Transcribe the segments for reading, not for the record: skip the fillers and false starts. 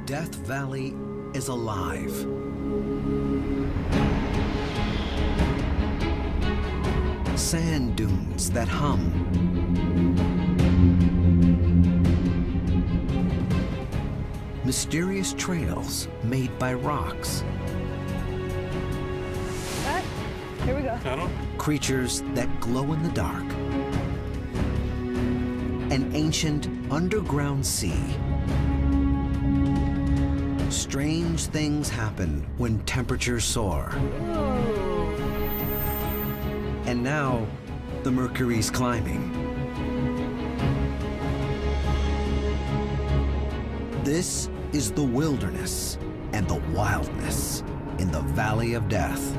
Death Valley is alive. Sand dunes that hum. Mysterious trails made by rocks. Here we go. Creatures that glow in the dark. An ancient underground sea. Strange things happen when temperatures soar. And now, the mercury's climbing. This is the wilderness and the wildness in the Valley of Death.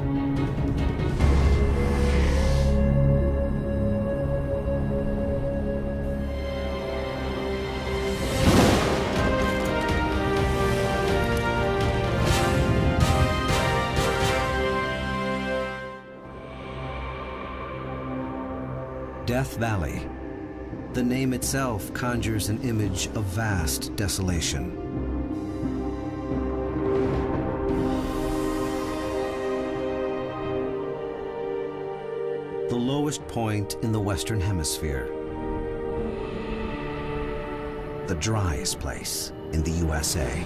Death Valley. The name itself conjures an image of vast desolation. The lowest point in the Western Hemisphere. The driest place in the USA.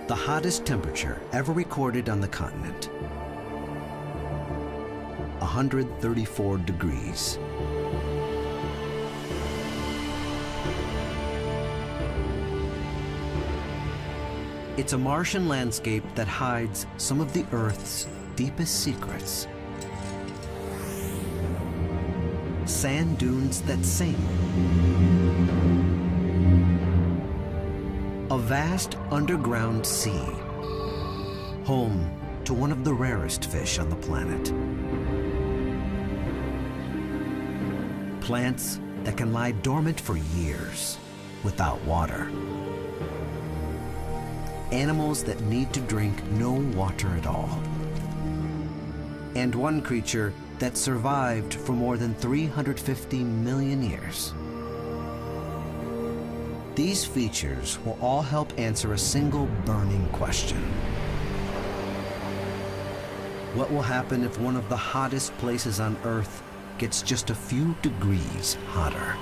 The hottest temperature ever recorded on the continent. 134 degrees. It's a Martian landscape that hides some of the Earth's deepest secrets. Sand dunes that sing. A vast underground sea. Home to one of the rarest fish on the planet. Plants that can lie dormant for years without water. Animals that need to drink no water at all. And one creature that survived for more than 350 million years. These features will all help answer a single burning question. What will happen if one of the hottest places on Earth gets just a few degrees hotter?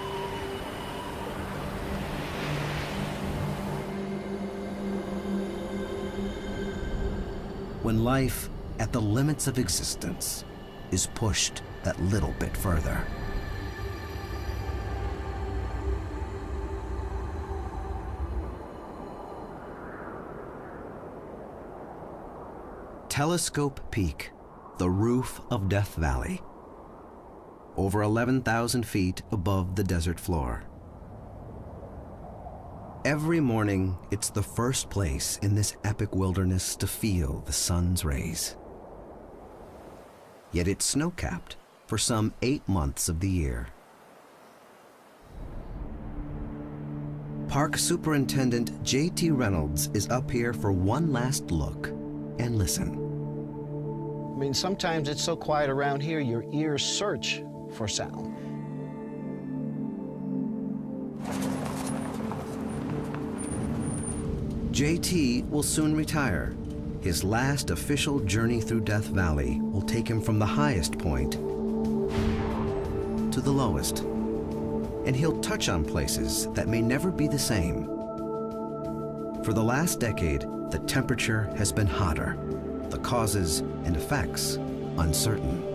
When life at the limits of existence is pushed that little bit further. Telescope Peak, the roof of Death Valley. Over 11,000 feet above the desert floor. Every morning, it's the first place in this epic wilderness to feel the sun's rays. Yet it's snow-capped for some 8 months of the year. Park Superintendent J.T. Reynolds is up here for one last look and listen. I mean, sometimes it's so quiet around here, your ears search for sound. JT will soon retire. His last official journey through Death Valley will take him from the highest point to the lowest. And he'll touch on places that may never be the same. For the last decade, the temperature has been hotter, the causes and effects uncertain.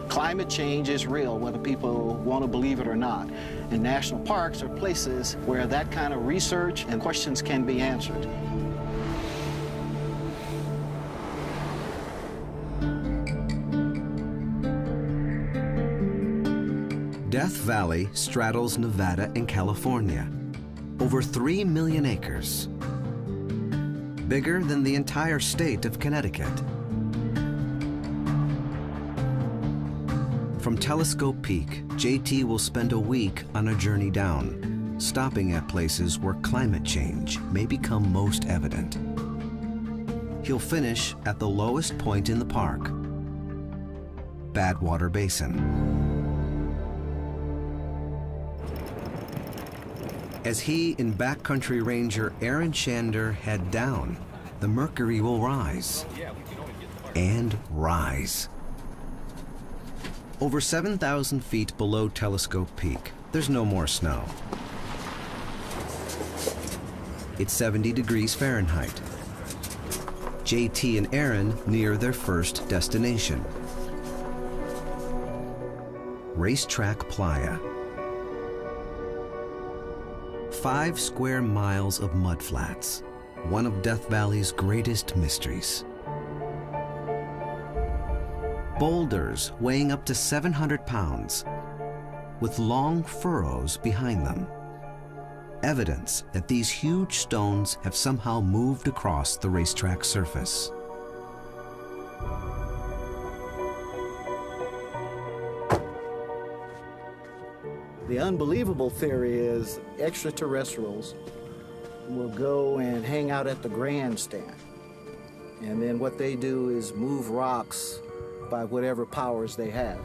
Climate change is real, whether people want to believe it or not. And national parks are places where that kind of research and questions can be answered. Death Valley straddles Nevada and California. Over 3 million acres. Bigger than the entire state of Connecticut. From Telescope Peak, JT will spend a week on a journey down, stopping at places where climate change may become most evident. He'll finish at the lowest point in the park, Badwater Basin. As he and backcountry ranger Aaron Shander head down, the mercury will rise and rise. Over 7,000 feet below Telescope Peak, there's no more snow. It's 70 degrees Fahrenheit. JT and Aaron near their first destination, Racetrack Playa. 5 square miles of mudflats, one of Death Valley's greatest mysteries. Boulders weighing up to 700 pounds, with long furrows behind them. Evidence that these huge stones have somehow moved across the racetrack surface. The unbelievable theory is extraterrestrials will go and hang out at the grandstand. And then what they do is move rocks by whatever powers they have.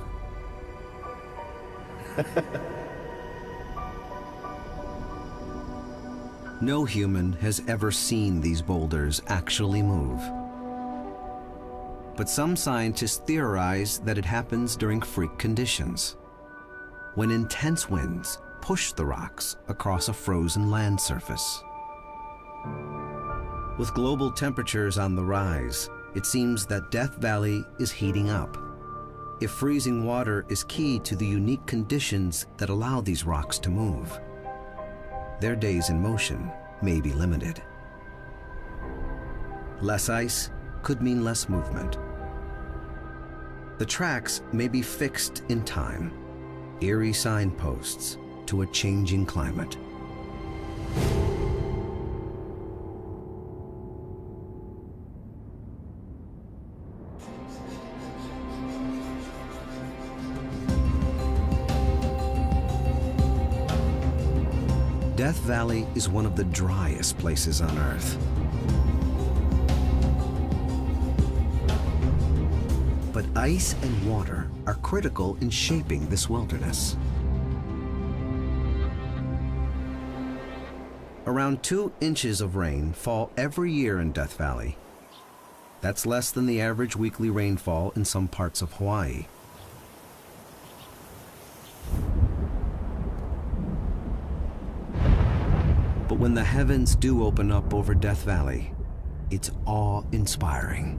No human has ever seen these boulders actually move. But some scientists theorize that it happens during freak conditions, when intense winds push the rocks across a frozen land surface. With global temperatures on the rise, it seems that Death Valley is heating up. If freezing water is key to the unique conditions that allow these rocks to move, their days in motion may be limited. Less ice could mean less movement. The tracks may be fixed in time, eerie signposts to a changing climate. Death Valley is one of the driest places on Earth. But ice and water are critical in shaping this wilderness. Around 2 inches of rain fall every year in Death Valley. That's less than the average weekly rainfall in some parts of Hawaii. But when the heavens do open up over Death Valley, it's awe-inspiring.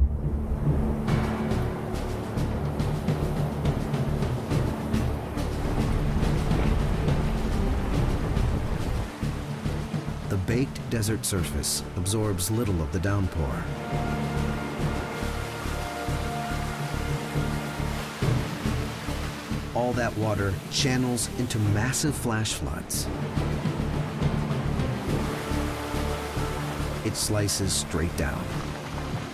The baked desert surface absorbs little of the downpour. All that water channels into massive flash floods. It slices straight down.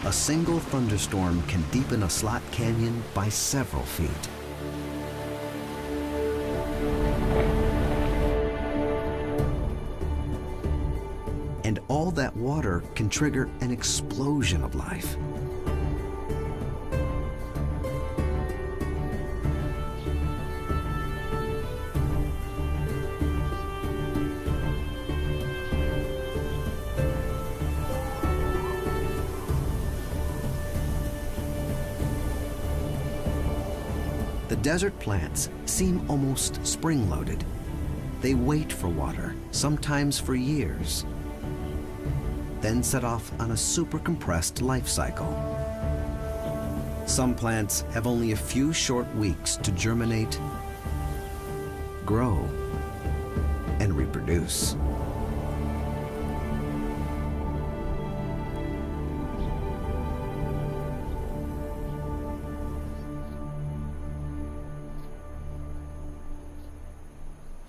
A single thunderstorm can deepen a slot canyon by several feet. And all that water can trigger an explosion of life. The desert plants seem almost spring-loaded. They wait for water, sometimes for years, then set off on a super-compressed life cycle. Some plants have only a few short weeks to germinate, grow, and reproduce.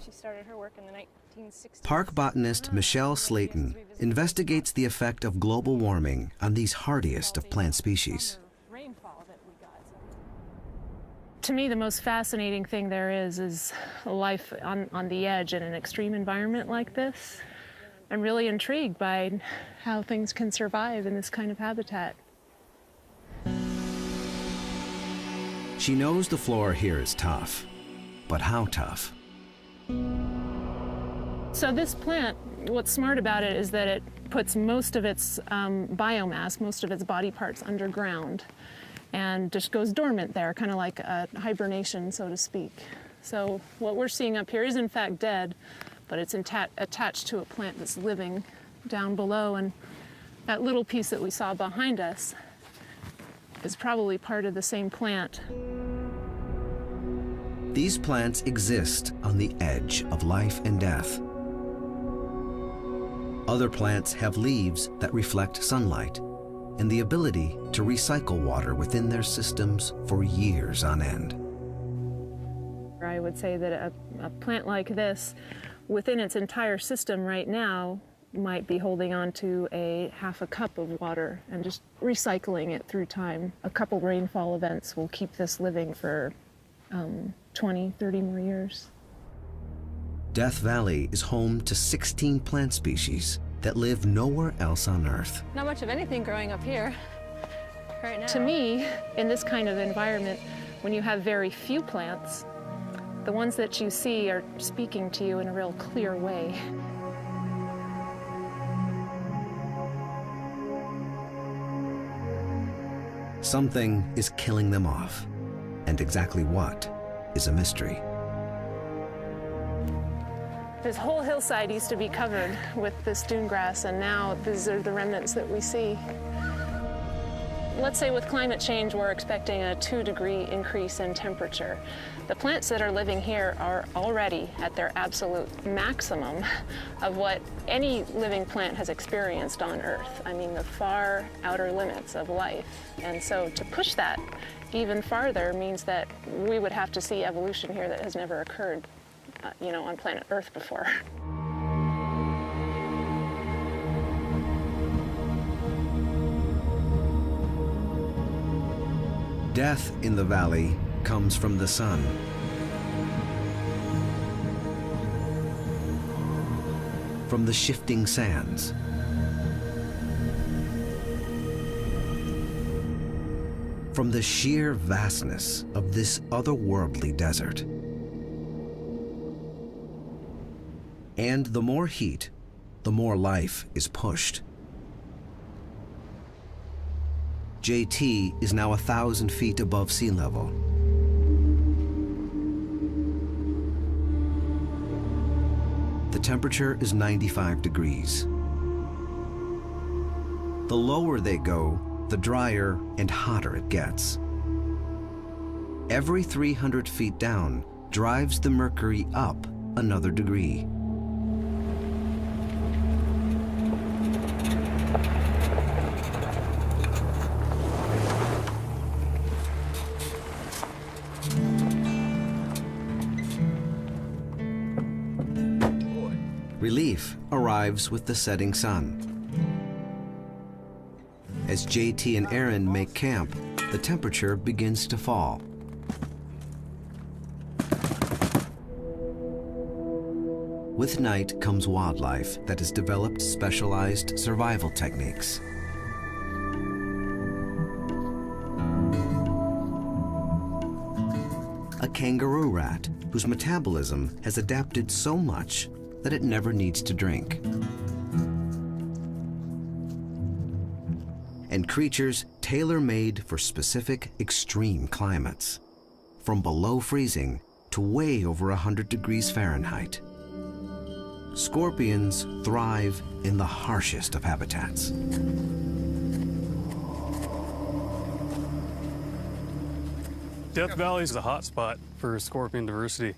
She started her work in the 1960s. Park botanist Michelle Slayton investigates the effect of global warming on these hardiest of plant species. To me, the most fascinating thing there is life on the edge in an extreme environment like this. I'm really intrigued by how things can survive in this kind of habitat. She knows the flora here is tough, but how tough? So this plant, what's smart about it is that it puts most of its biomass, most of its body parts underground, and just goes dormant there, kind of like a hibernation, so to speak. So what we're seeing up here is in fact dead, but it's attached to a plant that's living down below, and that little piece that we saw behind us is probably part of the same plant. These plants exist on the edge of life and death. Other plants have leaves that reflect sunlight and the ability to recycle water within their systems for years on end. I would say that a plant like this, within its entire system right now, might be holding on to half a cup of water and just recycling it through time. A couple rainfall events will keep this living for 20, 30 more years. Death Valley is home to 16 plant species that live nowhere else on Earth. Not much of anything growing up here right now. To me, in this kind of environment, when you have very few plants, the ones that you see are speaking to you in a real clear way. Something is killing them off, and exactly what is a mystery. This whole hillside used to be covered with this dune grass, and now these are the remnants that we see. Let's say with climate change, we're expecting a 2-degree increase in temperature. The plants that are living here are already at their absolute maximum of what any living plant has experienced on Earth. I mean, the far outer limits of life. And so to push that even farther means that we would have to see evolution here that has never occurred, on planet Earth before. Death in the valley comes from the sun. From the shifting sands. From the sheer vastness of this otherworldly desert. And the more heat, the more life is pushed. JT is now 1,000 feet above sea level. The temperature is 95 degrees. The lower they go, the drier and hotter it gets. Every 300 feet down drives the mercury up another degree. Relief arrives with the setting sun. As JT and Aaron make camp, the temperature begins to fall. With night comes wildlife that has developed specialized survival techniques. A kangaroo rat whose metabolism has adapted so much that it never needs to drink. And creatures tailor-made for specific extreme climates, from below freezing to way over 100 degrees Fahrenheit. Scorpions thrive in the harshest of habitats. Death Valley is a hot spot for scorpion diversity.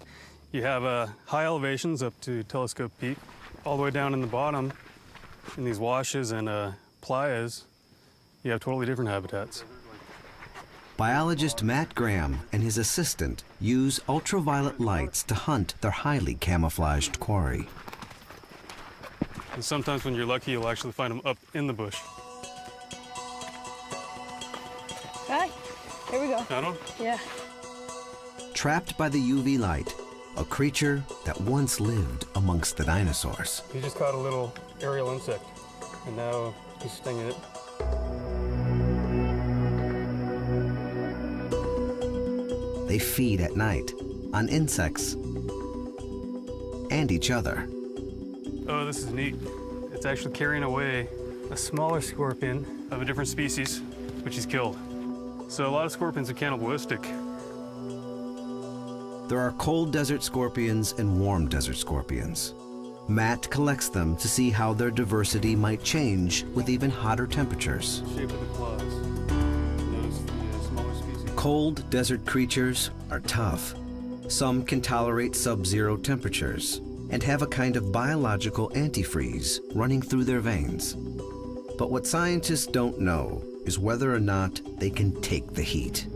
You have high elevations up to Telescope Peak, all the way down in the bottom, in these washes and playas, you have totally different habitats. Biologist Matt Graham and his assistant use ultraviolet lights to hunt their highly camouflaged quarry. And sometimes when you're lucky, you'll actually find them up in the bush. Hi, here we go. Got 'em? Yeah. Trapped by the UV light, a creature that once lived amongst the dinosaurs. He just caught a little aerial insect, and now he's stinging it. They feed at night on insects and each other. Oh, this is neat. It's actually carrying away a smaller scorpion of a different species, which he's killed. So a lot of scorpions are cannibalistic. There are cold desert scorpions and warm desert scorpions. Matt collects them to see how their diversity might change with even hotter temperatures. Shape of the claws. Those the smaller species. Cold desert creatures are tough. Some can tolerate sub-zero temperatures and have a kind of biological antifreeze running through their veins. But what scientists don't know is whether or not they can take the heat.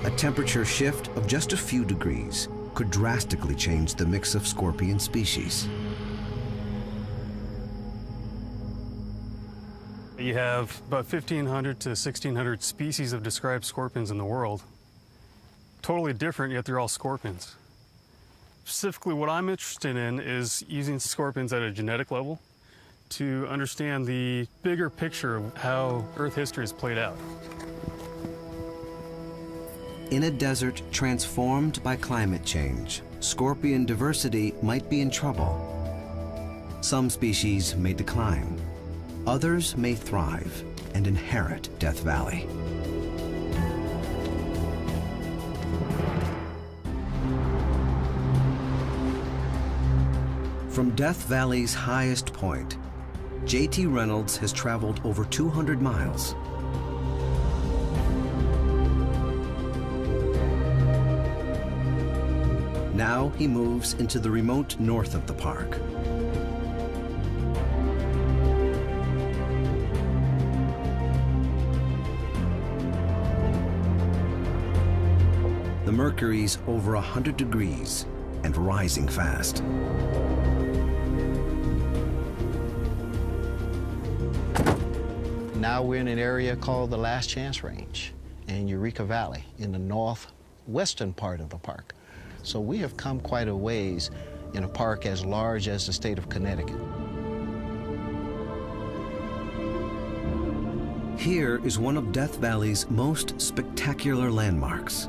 A temperature shift of just a few degrees could drastically change the mix of scorpion species. You have about 1,500 to 1,600 species of described scorpions in the world. Totally different, yet they're all scorpions. Specifically, what I'm interested in is using scorpions at a genetic level to understand the bigger picture of how Earth history is played out. In a desert transformed by climate change, scorpion diversity might be in trouble. Some species may decline. Others may thrive and inherit Death Valley. From Death Valley's highest point, J.T. Reynolds has traveled over 200 miles. Now he moves into the remote north of the park. The mercury's over 100 degrees and rising fast. Now we're in an area called the Last Chance Range in Eureka Valley in the northwestern part of the park. So we have come quite a ways in a park as large as the state of Connecticut. Here is one of Death Valley's most spectacular landmarks.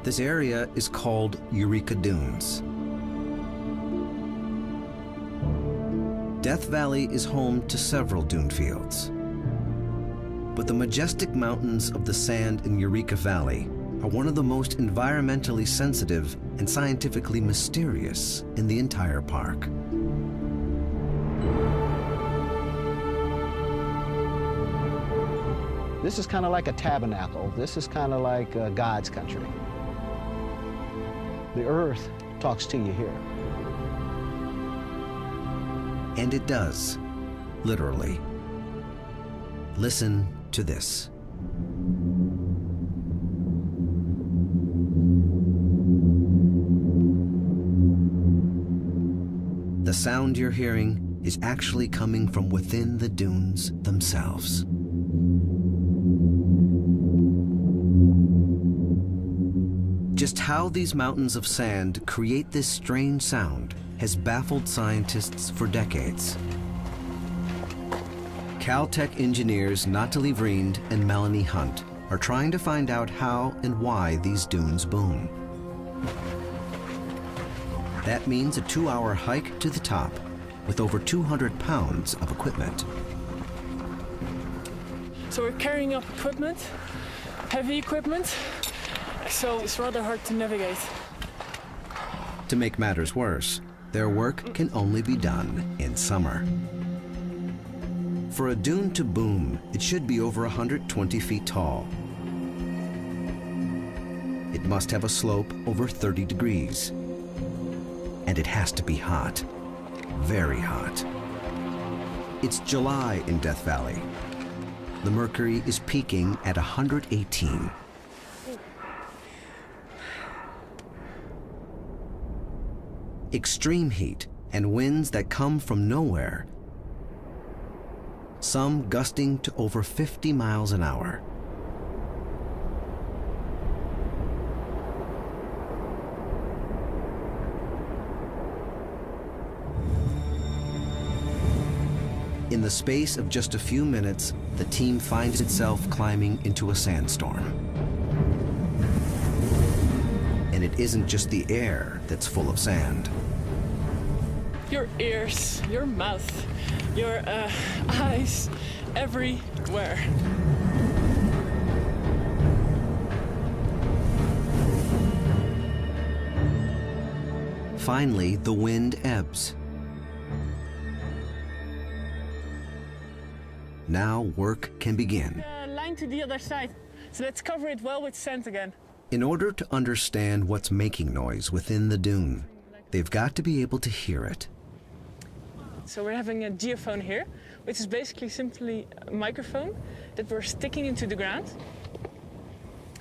This area is called Eureka Dunes. Death Valley is home to several dune fields. But the majestic mountains of the sand in Eureka Valley are one of the most environmentally sensitive and scientifically mysterious in the entire park. This is kind of like a tabernacle. This is kind of like God's country. The earth talks to you here. And it does, literally. Listen to this. The sound you're hearing is actually coming from within the dunes themselves. Just how these mountains of sand create this strange sound has baffled scientists for decades. Caltech engineers Natalie Vriend and Melanie Hunt are trying to find out how and why these dunes boom. That means a 2-hour hike to the top with over 200 pounds of equipment. So we're carrying up equipment, heavy equipment, so it's rather hard to navigate. To make matters worse, their work can only be done in summer. For a dune to boom, it should be over 120 feet tall. It must have a slope over 30 degrees. And it has to be hot, very hot. It's July in Death Valley. The mercury is peaking at 118. Extreme heat and winds that come from nowhere, some gusting to over 50 miles an hour. In the space of just a few minutes, the team finds itself climbing into a sandstorm. An And it isn't just the air that's full of sand. Your ears, your mouth, your eyes, everywhere. Finally, the wind ebbs. Now work can begin. Line to the other side. So let's cover it well with sand again. In order to understand what's making noise within the dune, they've got to be able to hear it. So we're having a geophone here, which is basically simply a microphone that we're sticking into the ground.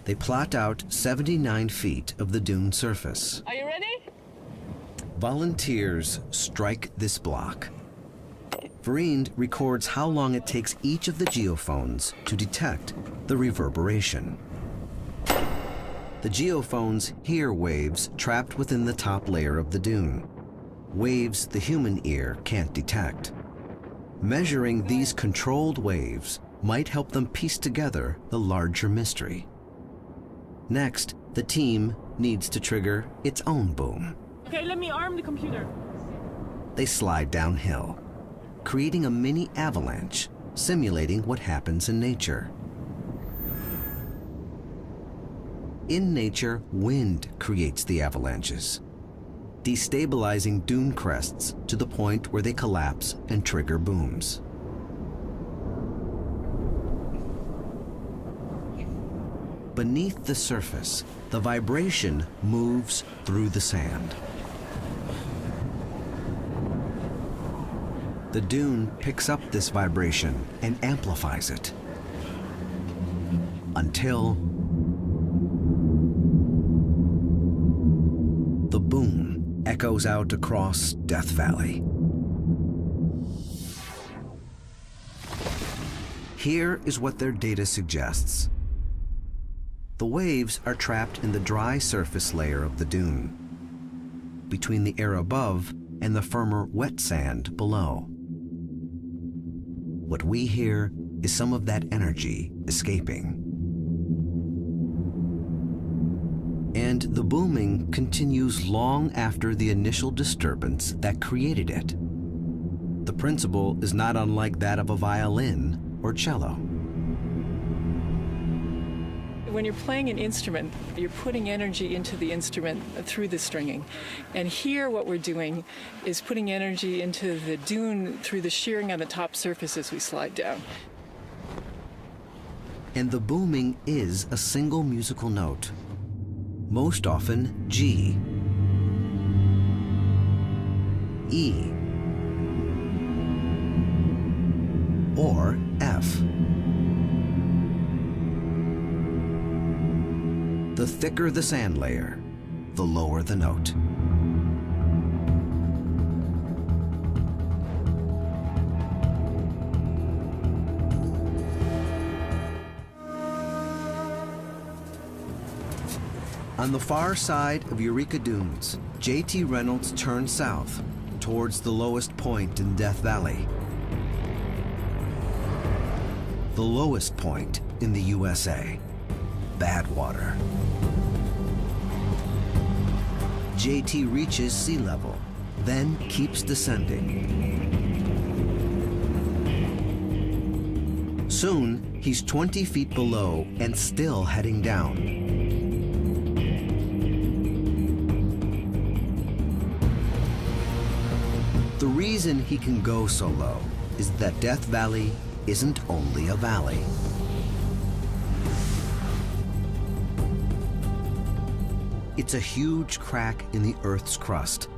They plot out 79 feet of the dune surface. Are you ready? Volunteers strike this block. Verind records how long it takes each of the geophones to detect the reverberation. The geophones hear waves trapped within the top layer of the dune, waves the human ear can't detect. Measuring these controlled waves might help them piece together the larger mystery. Next, the team needs to trigger its own boom. Okay, let me arm the computer. They slide downhill, creating a mini avalanche, simulating what happens in nature. In nature, wind creates the avalanches, destabilizing dune crests to the point where they collapse and trigger booms. Beneath the surface, the vibration moves through the sand. The dune picks up this vibration and amplifies it until the boom echoes out across Death Valley. Here is what their data suggests. The waves are trapped in the dry surface layer of the dune, between the air above and the firmer wet sand below. What we hear is some of that energy escaping. And the booming continues long after the initial disturbance that created it. The principle is not unlike that of a violin or cello. When you're playing an instrument, you're putting energy into the instrument through the stringing. And here what we're doing is putting energy into the dune through the shearing on the top surface as we slide down. And the booming is a single musical note, most often G, E, or F. The thicker the sand layer, the lower the note. On the far side of Eureka Dunes, J.T. Reynolds turns south towards the lowest point in Death Valley. The lowest point in the USA, Badwater. J.T. reaches sea level, then keeps descending. Soon, he's 20 feet below and still heading down. The reason he can go so low is that Death Valley isn't only a valley. It's a huge crack in the Earth's crust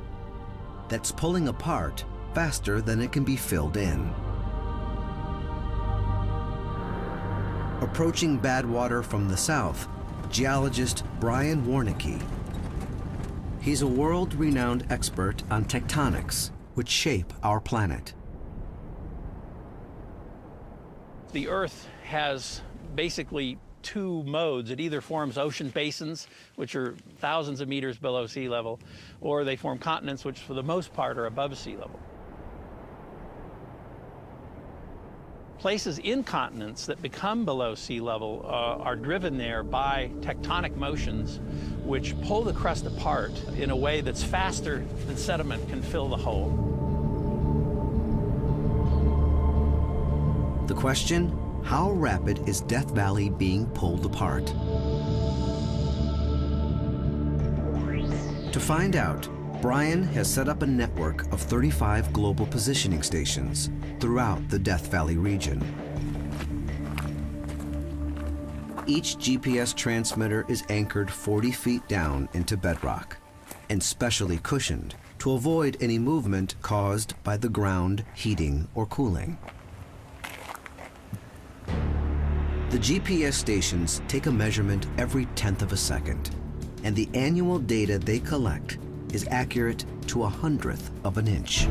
that's pulling apart faster than it can be filled in. Approaching Badwater from the south, geologist Brian Warnecke. He's a world-renowned expert on tectonics, which shape our planet. The Earth has basically two modes. It either forms ocean basins, which are thousands of meters below sea level, or they form continents, which for the most part are above sea level. Places in continents that become below sea level are driven there by tectonic motions which pull the crust apart in a way that's faster than sediment can fill the hole. The question, how rapid is Death Valley being pulled apart? To find out, Brian has set up a network of 35 global positioning stations throughout the Death Valley region. Each GPS transmitter is anchored 40 feet down into bedrock and specially cushioned to avoid any movement caused by the ground heating or cooling. The GPS stations take a measurement every 1/10 of a second, and the annual data they collect is accurate to 1/100th of an inch.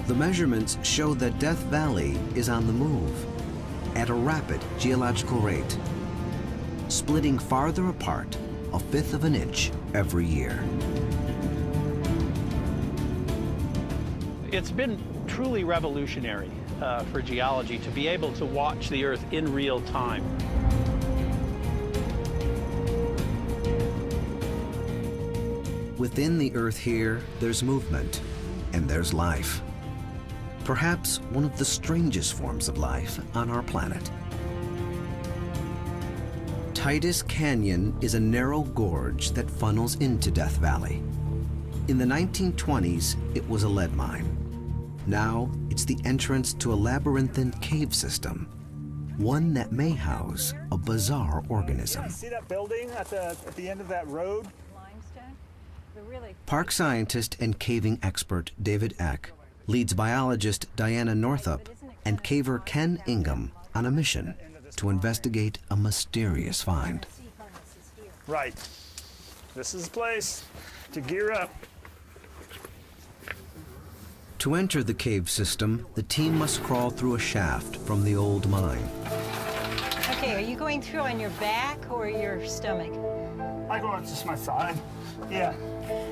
The measurements show that Death Valley is on the move at a rapid geological rate, splitting farther apart 1/5 of an inch every year. It's been truly revolutionary for geology to be able to watch the Earth in real time. Within the Earth here, there's movement, and there's life. Perhaps one of the strangest forms of life on our planet. Titus Canyon is a narrow gorge that funnels into Death Valley. In the 1920s, it was a lead mine. Now, it's the entrance to a labyrinthine cave system, one that may house a bizarre organism. See that building at the end of that road? Park scientist and caving expert David Eck leads biologist Diana Northup and caver Ken Ingham on a mission to investigate a mysterious find. Right. This is the place to gear up. To enter the cave system, the team must crawl through a shaft from the old mine. Okay, are you going through on your back or your stomach? I go on just my side. Yeah.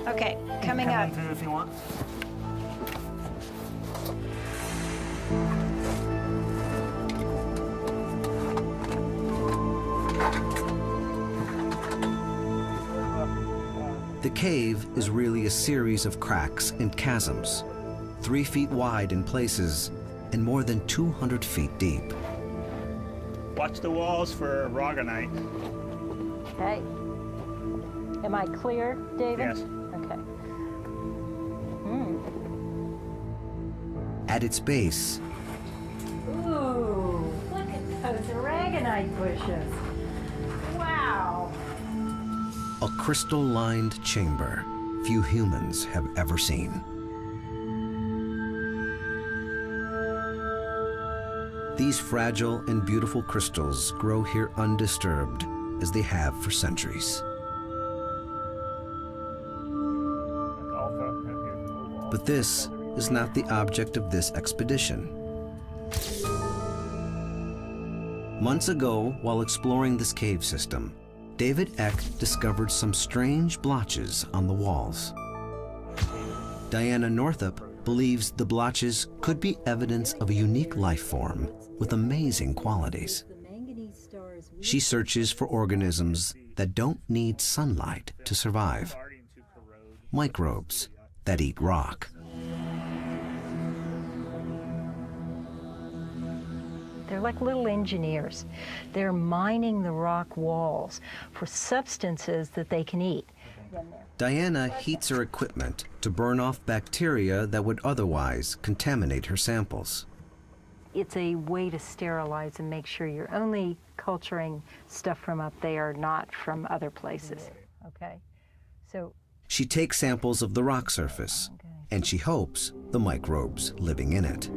Okay, coming Come up. in through if you want. The cave is really a series of cracks and chasms, 3 feet wide in places and more than 200 feet deep. Watch the walls for aragonite. Okay. Am I clear, David? Yes. Okay. At its base, Ooh, look at those aragonite bushes. Wow. a crystal-lined chamber few humans have ever seen. These fragile and beautiful crystals grow here undisturbed, as they have for centuries. But this is not the object of this expedition. Months ago, while exploring this cave system, David Eck discovered some strange blotches on the walls. Diana Northup believes the blotches could be evidence of a unique life form with amazing qualities. She searches for organisms that don't need sunlight to survive. Microbes that eat rock. They're like little engineers. They're mining the rock walls for substances that they can eat. Diana heats her equipment to burn off bacteria that would otherwise contaminate her samples. It's a way to sterilize and make sure you're only culturing stuff from up there, not from other places. Okay? So she takes samples of the rock surface, and she hopes the microbes living in it.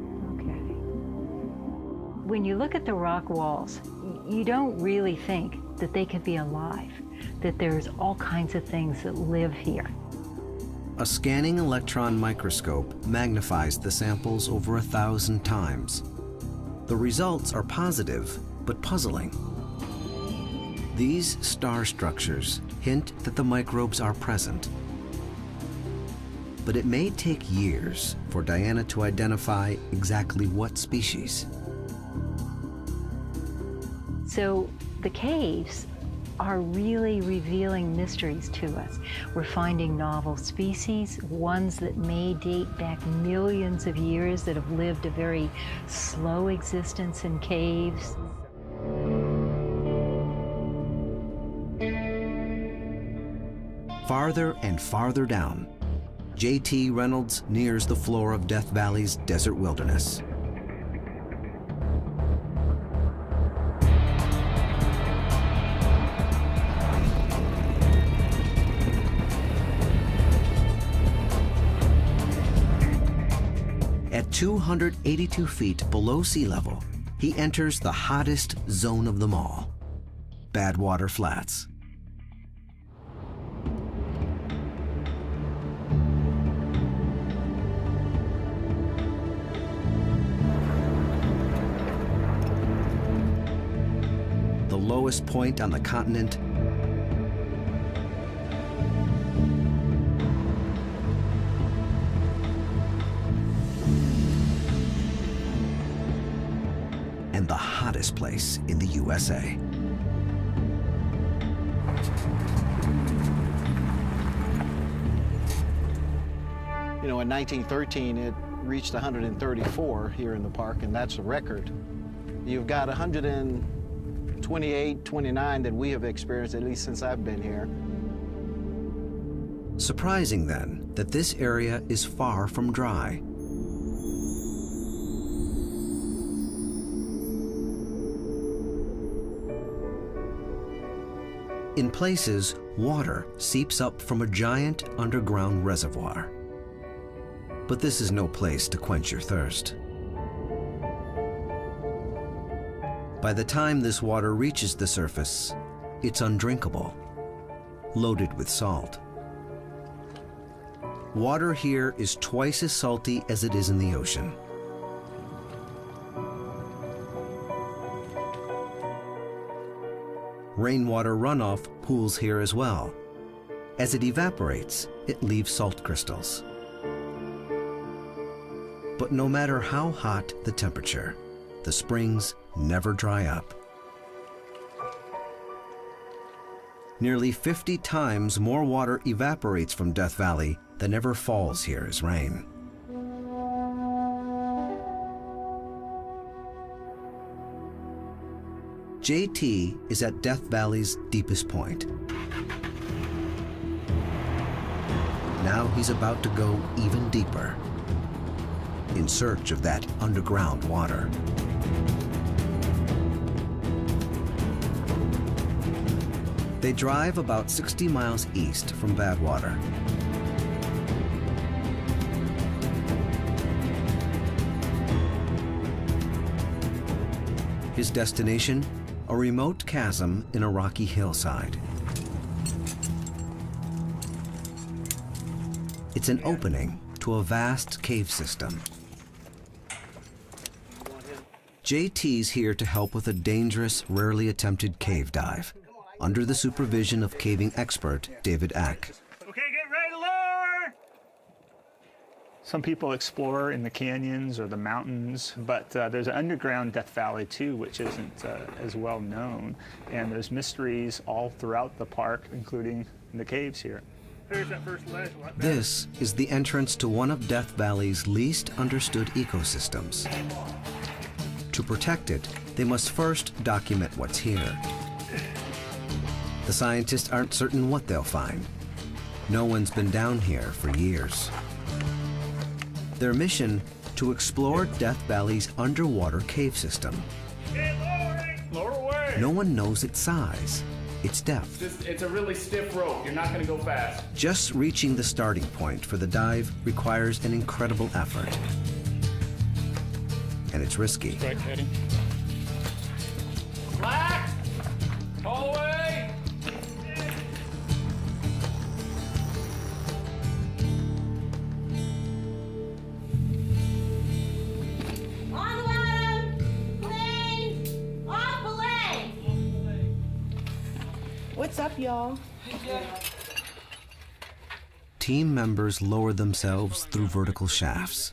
when you look at the rock walls, you don't really think that they could be alive, that there's all kinds of things that live here. A scanning electron microscope magnifies the samples over 1,000 times. The results are positive, but puzzling. These star structures hint that the microbes are present. but it may take years for Diana to identify exactly what species. So the caves are really revealing mysteries to us. We're finding novel species, ones that may date back millions of years, that have lived a very slow existence in caves. Farther and farther down, J.T. Reynolds nears the floor of Death Valley's desert wilderness. At 282 feet below sea level, he enters the hottest zone of them all, Badwater Flats. The lowest point on the continent, and the hottest place in the USA. You know, in 1913, it reached 134 here in the park, and that's a record. You've got 128, 29 that we have experienced, at least since I've been here. Surprising, then, that this area is far from dry. In places, water seeps up from a giant underground reservoir. But this is no place to quench your thirst. By the time this water reaches the surface, it's undrinkable, loaded with salt. Water here is twice as salty as it is in the ocean. Rainwater runoff pools here as well. As it evaporates, it leaves salt crystals. But no matter how hot the temperature, the springs never dry up. Nearly 50 times more water evaporates from Death Valley than ever falls here as rain. JT is at Death Valley's deepest point. Now he's about to go even deeper, in search of that underground water. They drive about 60 miles east from Badwater. His destination? A remote chasm in a rocky hillside. It's an opening to a vast cave system. JT's here to help with a dangerous, rarely attempted cave dive, under the supervision of caving expert David Ack. Okay, get ready to lower! Some people explore in the canyons or the mountains, but there's an underground Death Valley too, which isn't as well known. And there's mysteries all throughout the park, including in the caves here. There's that first ledge. This is the entrance to one of Death Valley's least understood ecosystems. To protect it, they must first document what's here. The scientists aren't certain what they'll find. No one's been down here for years. Their mission, to explore Death Valley's underwater cave system. Lower away. No one knows its size, its depth. It's a really stiff rope. You're not going to go fast. Just reaching the starting point for the dive requires an incredible effort. And it's risky. Right, heading. Black! All the way! On the bottom! Plane! Off belay! What's up, y'all? team members lower themselves through vertical shafts,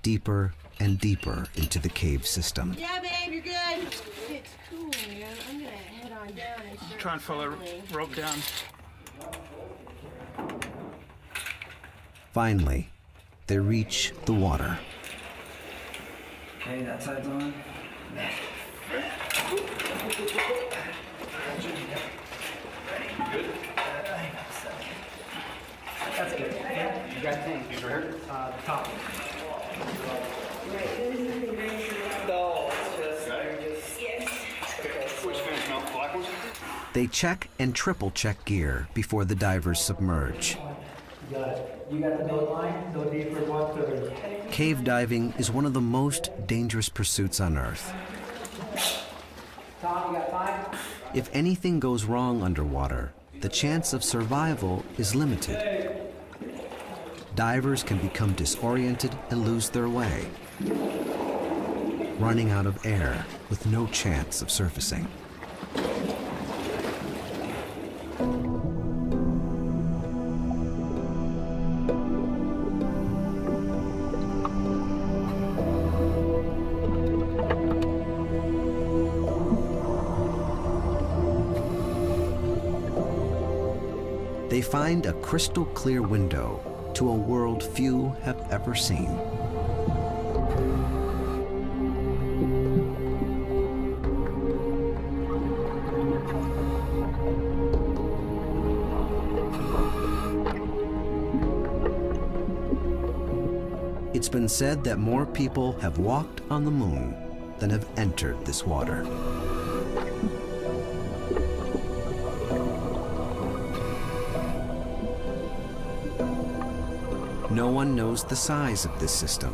deeper and deeper into the cave system. Yeah, babe, you're good. It's cool, man. I'm gonna head on down and start Try and pull the rope down. Finally, they reach the water. Okay, that side's on. That's good. Yeah. You got things. These right here? The top one. No, it's just, yes. Which fins smell? Black ones? They check and triple check gear before the divers submerge. You got it. You got the boat line? Go deeper, 1/3. Cave diving is one of the most dangerous pursuits on Earth. Tom, you got 5? If anything goes wrong underwater, the chance of survival is limited. Divers can become disoriented and lose their way, running out of air with no chance of surfacing. They find a crystal clear window to a world few have ever seen. It's been said that more people have walked on the moon than have entered this water. No one knows the size of this system.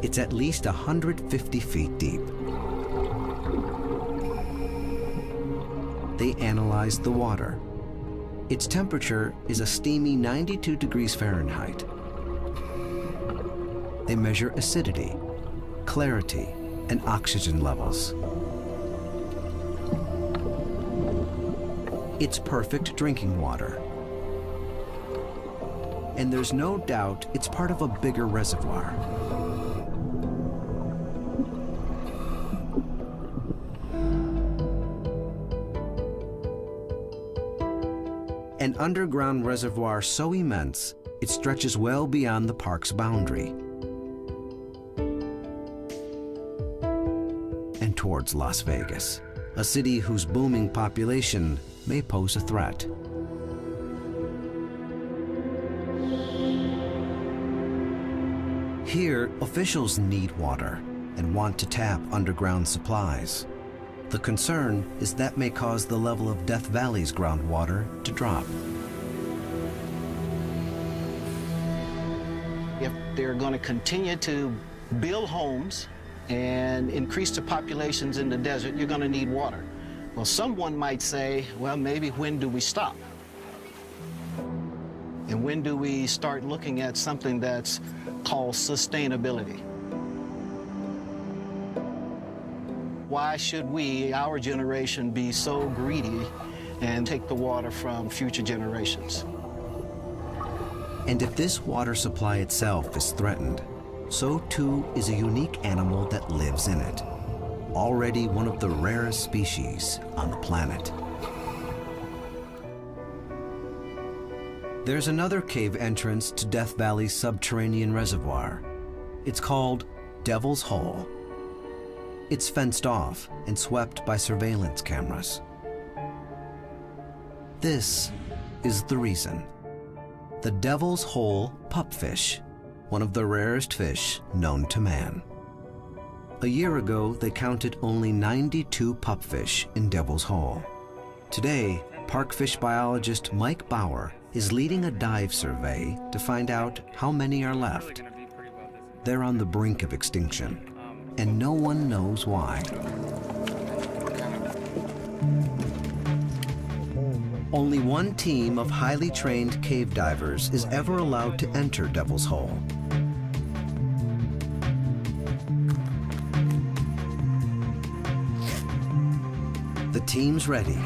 It's at least 150 feet deep. They analyzed the water. Its temperature is a steamy 92 degrees Fahrenheit. They measure acidity, clarity, and oxygen levels. It's perfect drinking water. And there's no doubt it's part of a bigger reservoir. An underground reservoir so immense, it stretches well beyond the park's boundary and towards Las Vegas, a city whose booming population may pose a threat. Here, officials need water and want to tap underground supplies. The concern is that may cause the level of Death Valley's groundwater to drop. If they're going to continue to build homes and increase the populations in the desert, you're going to need water. Well, someone might say, well, maybe when do we stop? And when do we start looking at something that's called sustainability? Why should we, our generation, be so greedy and take the water from future generations? And if this water supply itself is threatened, so too is a unique animal that lives in it, already one of the rarest species on the planet. There's another cave entrance to Death Valley's subterranean reservoir. It's called Devil's Hole. It's fenced off and swept by surveillance cameras. This is the reason. The Devil's Hole pupfish, one of the rarest fish known to man. A year ago, they counted only 92 pupfish in Devil's Hole. Today, park fish biologist Mike Bauer is leading a dive survey to find out how many are left. They're on the brink of extinction, and no one knows why. Only one team of highly trained cave divers is ever allowed to enter Devil's Hole. The team's ready,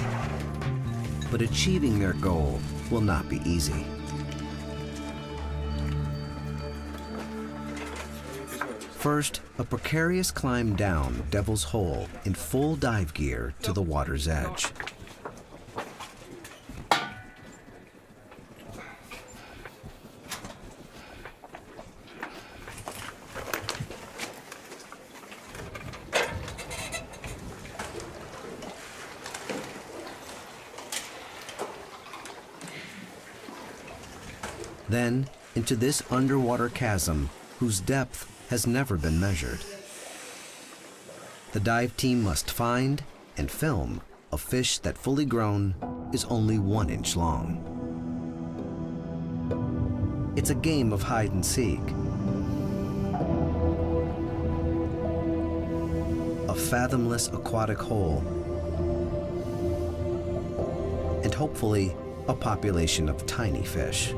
but achieving their goal will not be easy. First, a precarious climb down Devil's Hole in full dive gear to the water's edge. Then into this underwater chasm whose depth has never been measured. The dive team must find and film a fish that, fully grown, is only 1 inch long. It's a game of hide and seek. A fathomless aquatic hole. And hopefully, a population of tiny fish.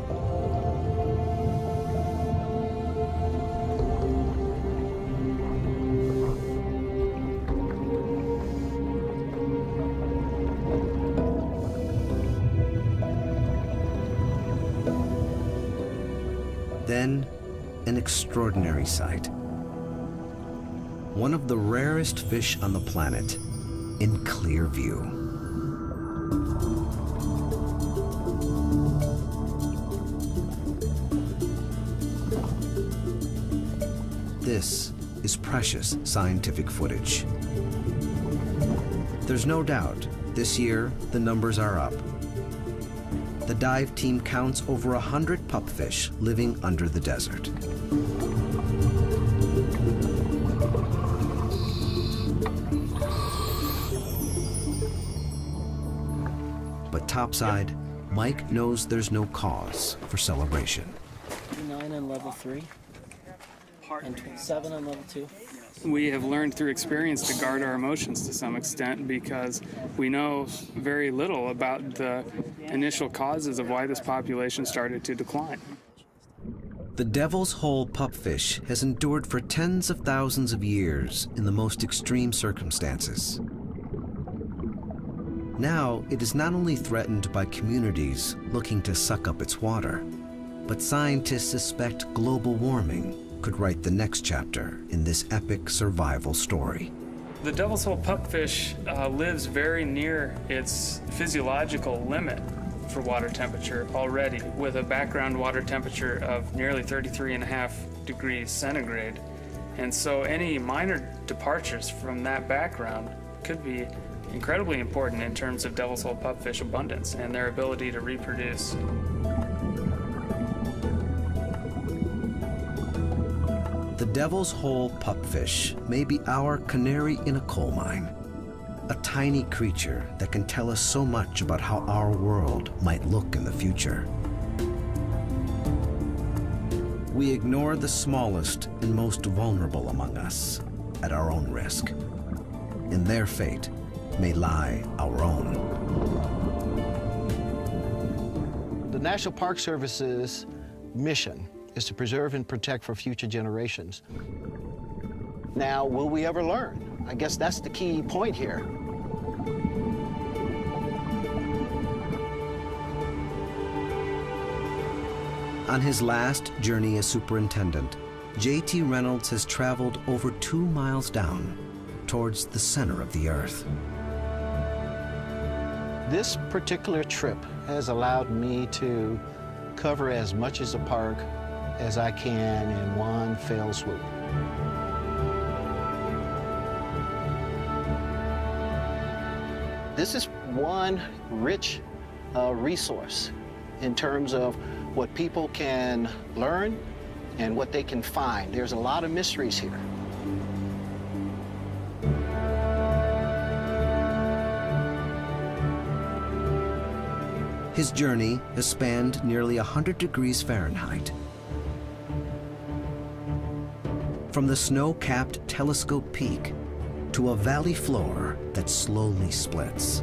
Then, an extraordinary sight. One of the rarest fish on the planet in clear view. This is precious scientific footage. There's no doubt this year the numbers are up. The dive team counts over 100 pupfish living under the desert. But topside, Mike knows there's no cause for celebration. 9 on level 3, and 7 on level 2. We have learned through experience to guard our emotions to some extent because we know very little about the initial causes of why this population started to decline. The Devil's Hole pupfish has endured for tens of thousands of years in the most extreme circumstances. Now, it is not only threatened by communities looking to suck up its water, but scientists suspect global warming could write the next chapter in this epic survival story. The Devil's Hole pupfish lives very near its physiological limit for water temperature already, with a background water temperature of nearly 33.5 degrees centigrade. And so any minor departures from that background could be incredibly important in terms of Devil's Hole pupfish abundance and their ability to reproduce. The Devil's Hole pupfish may be our canary in a coal mine, a tiny creature that can tell us so much about how our world might look in the future. We ignore the smallest and most vulnerable among us at our own risk. In their fate may lie our own. The National Park Service's mission is to preserve and protect for future generations. Now, will we ever learn? I guess that's the key point here. On his last journey as superintendent, J.T. Reynolds has traveled over 2 miles down towards the center of the Earth. This particular trip has allowed me to cover as much as the park as I can in one fell swoop. This is one rich resource in terms of what people can learn and what they can find. There's a lot of mysteries here. His journey has spanned nearly 100 degrees Fahrenheit. From the snow-capped Telescope Peak to a valley floor that slowly splits.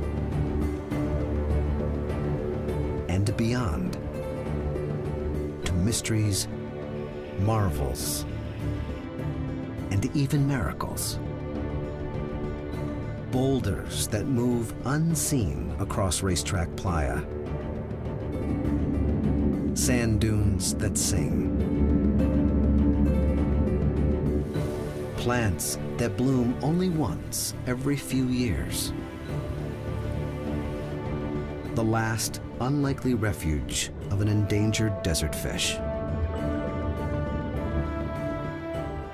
And beyond, to mysteries, marvels, and even miracles. Boulders that move unseen across Racetrack Playa. Sand dunes that sing. plants that bloom only once every few years. The last unlikely refuge of an endangered desert fish.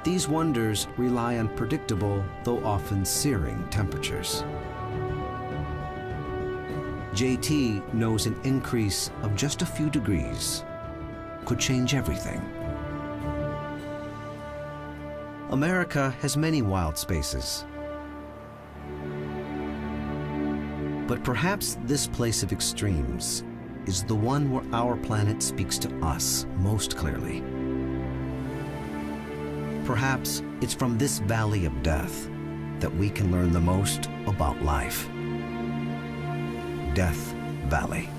These wonders rely on predictable, though often searing, temperatures. JT knows an increase of just a few degrees could change everything. America has many wild spaces. But perhaps this place of extremes is the one where our planet speaks to us most clearly. Perhaps it's from this valley of death that we can learn the most about life. Death Valley.